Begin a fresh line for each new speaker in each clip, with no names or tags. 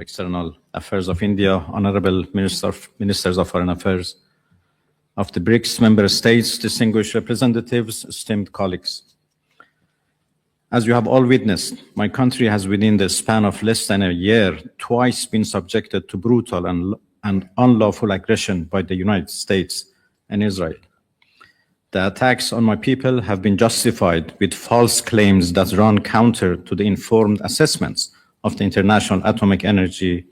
External Affairs of India, Honorable Ministers of Foreign Affairs of the Brics member states, distinguished representatives, esteemed colleagues. As you have all witnessed, my country has within the span of less than a year twice been subjected to brutal and unlawful aggression by the United States and Israel. The attacks on my people have been justified with false claims that run counter to the informed assessments of the International Atomic Energy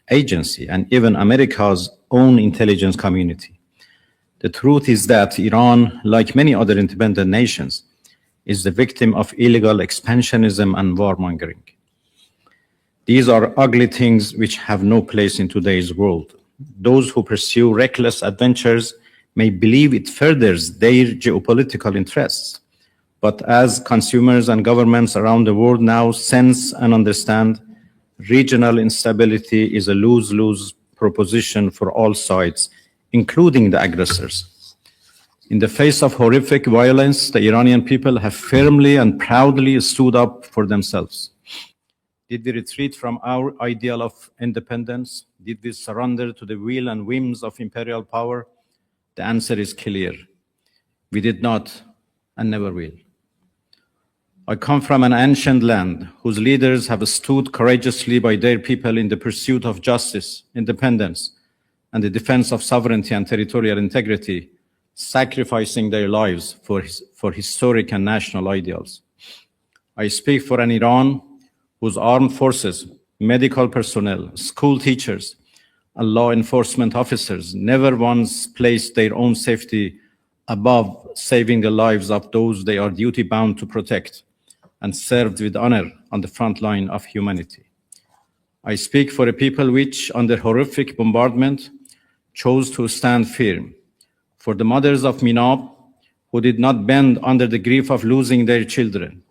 Agency and even America's own intelligence community. The truth is that Iran, like many other independent nations, is the victim of illegal expansionism and warmongering. These are ugly things which have no place in today's world. Those who pursue reckless adventures may believe it furthers their geopolitical interests. But as consumers and governments around the world now sense and understand, regional instability is a lose-lose proposition for all sides, including the aggressors. In the face of horrific violence, the Iranian people have firmly and proudly stood up for themselves. Did we retreat from our ideal of independence? Did we surrender to the will and whims of imperial power? The answer is clear. We did not and never will. I come from an ancient land whose leaders have stood courageously by their people in the pursuit of justice, independence, and the defense of sovereignty and territorial integrity, sacrificing their lives for historic and national ideals. I speak for an Iran whose armed forces, medical personnel, school teachers, and law enforcement officers never once placed their own safety above saving the lives of those they are duty-bound to protect and served with honor on the front line of humanity. I speak for a people which, under horrific bombardment, chose to stand firm, for the mothers of Minab who did not bend under the grief of losing their children,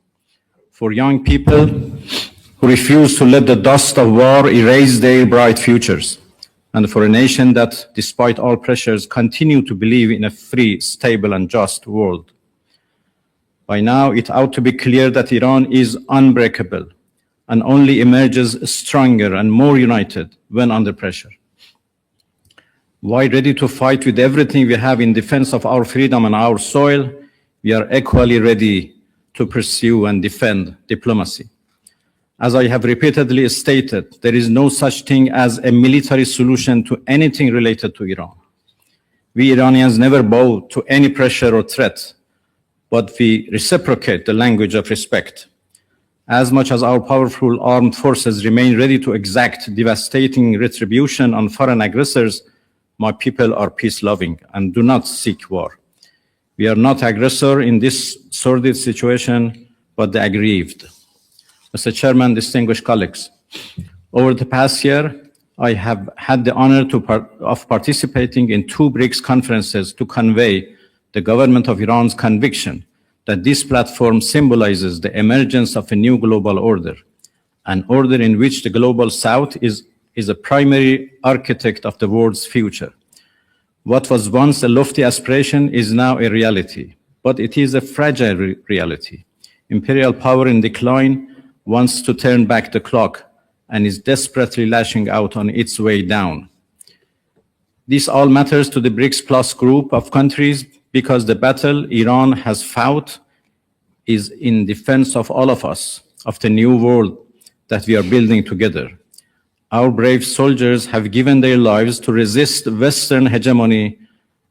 for young people who refused to let the dust of war erase their bright futures, and for a nation that, despite all pressures, continue to believe in a free, stable, and just world. By now, it ought to be clear that Iran is unbreakable and only emerges stronger and more united when under pressure. While ready to fight with everything we have in defense of our freedom and our soil, we are equally ready to pursue and defend diplomacy. As I have repeatedly stated, there is no such thing as a military solution to anything related to Iran. We Iranians never bow to any pressure or threat, but we reciprocate the language of respect. As much as our powerful armed forces remain ready to exact devastating retribution on foreign aggressors, my people are peace-loving and do not seek war. We are not aggressor in this sordid situation, but the aggrieved. Mr. Chairman, distinguished colleagues, over the past year, I have had the honor of participating in 2 Brics conferences to convey the government of Iran's conviction that this platform symbolizes the emergence of a new global order, an order in which the global South is a primary architect of the world's future. What was once a lofty aspiration is now a reality, but it is a fragile reality. Imperial power in decline wants to turn back the clock and is desperately lashing out on its way down. This all matters to the BRICS Plus group of countries because the battle Iran has fought is in defense of all of us, of the new world that we are building together. Our brave soldiers have given their lives to resist Western hegemony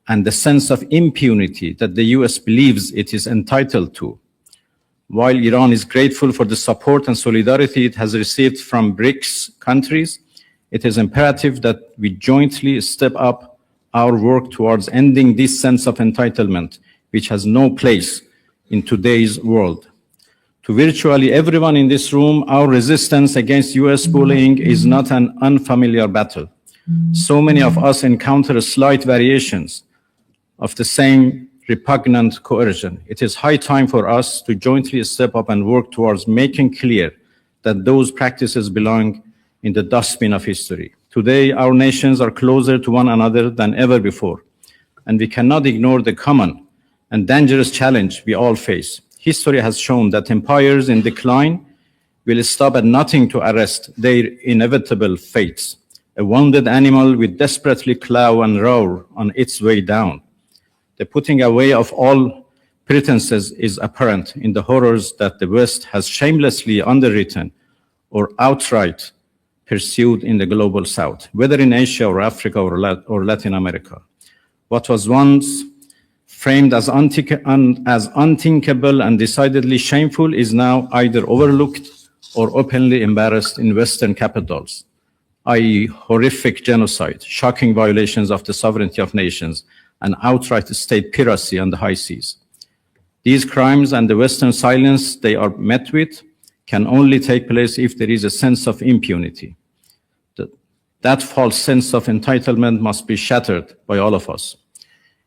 and the sense of impunity that the US believes it is entitled to. While Iran is grateful for the support and solidarity it has received from BRICS countries, it is imperative that we jointly step up our work towards ending this sense of entitlement, which has no place in today's world. To virtually everyone in this room, our resistance against US bullying is not an unfamiliar battle. So many of us encounter slight variations of the same repugnant coercion. It is high time for us to jointly step up and work towards making clear that those practices belong in the dustbin of history. Today, our nations are closer to one another than ever before, and we cannot ignore the common and dangerous challenge we all face. History has shown that empires in decline will stop at nothing to arrest their inevitable fates. A wounded animal will desperately claw and roar on its way down. The putting away of all pretenses is apparent in the horrors that the West has shamelessly underwritten or outright pursued in the global South, whether in Asia or Africa or Latin America. What was once framed as unthinkable and decidedly shameful is now either overlooked or openly embarrassed in Western capitals, i.e. horrific genocide, shocking violations of the sovereignty of nations, and outright state piracy on the high seas. These crimes and the Western silence they are met with can only take place if there is a sense of impunity. That false sense of entitlement must be shattered by all of us.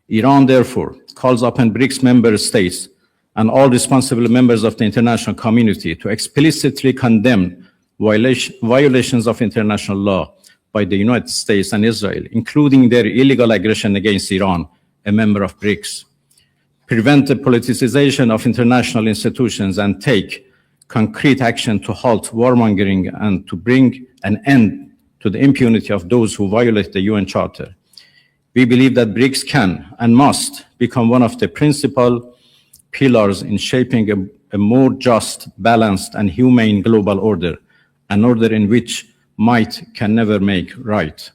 Iran, therefore, calls upon Brics member states and all responsible members of the international community to explicitly condemn violations of international law by the United States and Israel, including their illegal aggression against Iran, a member of Brics, prevent the politicization of international institutions, and take concrete action to halt warmongering and to bring an end to the impunity of those who violate the UN Charter. We believe that Brics can and must become one of the principal pillars in shaping a more just, balanced, and humane global order, an order in which might can never make right.